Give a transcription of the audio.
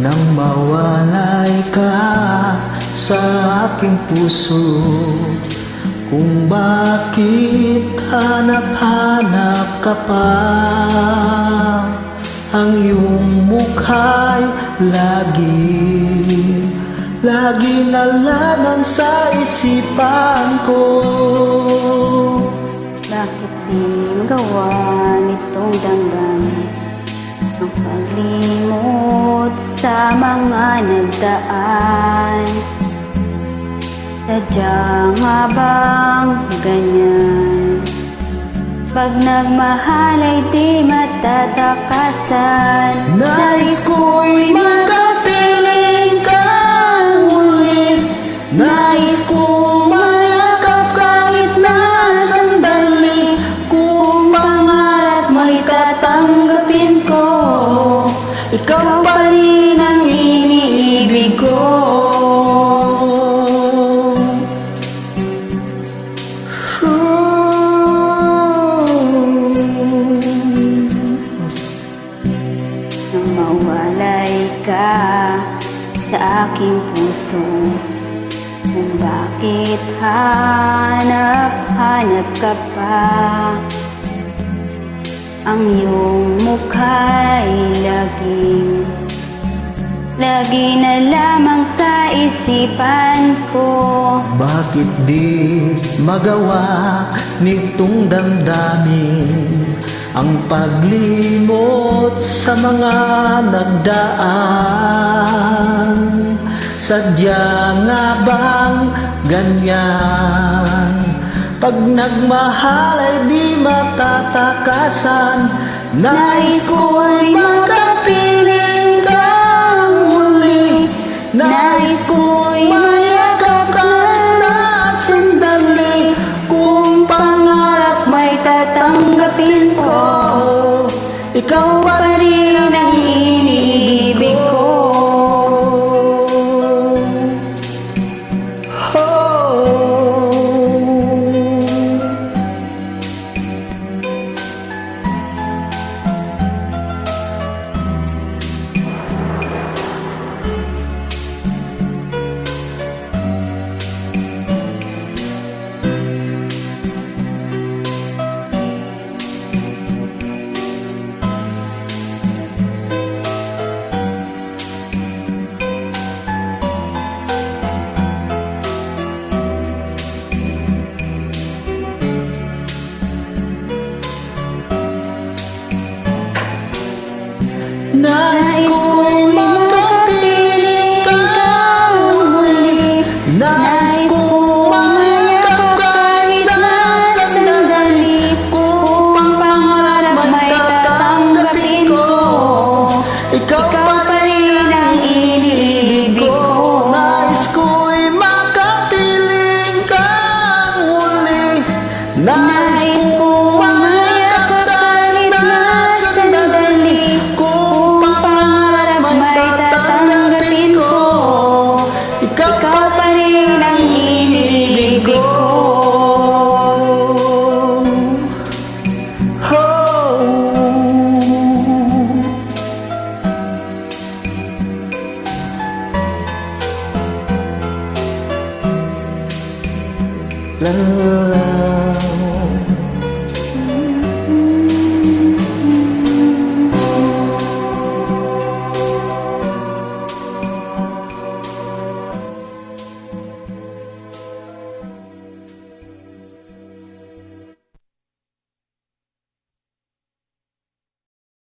nang mawalay ka sa aking puso. Kung bakit hanap-hanap ka pa, ang iyong mukha'y lagi na lamang sa isipan ko. Bakit di magawa nitong damdamin ang paglimot sa mga nagdaan? Sadya nga bang ganyan? Pag nagmahal ay di matatakasan. Nais ko'y makapiling kang ulit, nais kong mayakap kahit na sandali. Kung pangarap may tatanggapin ko, ikaw pa rin ang iniibig ko. Nang mawalay ka sa aking puso, kung bakit hanap-hanap ka pa, ang iyong mukha'y lagi na lamang sa isipan ko. Bakit di magawa nitong damdamin ang paglimot sa mga nagdaan? Sadya nga bang ganyan? Pag nagmahal ay di matatakasan. Nais ko'y makapiling kang muli, nais ko'y mayakap kahit na sandali. Kung pangarap may tatanggapin ko, ikaw pa rin ang iniibig ko. Nais ko'y makapiling kang muli, nais kong mayakap kahit na sandali. Kung pangarap may tatanggapin ko, ikaw pa rin ang iniibig ko. Nais ko'y makapiling kang muli, nais kong mayakap kahit na sandali. Ikaw pa rin ang iniibig ko. La la la.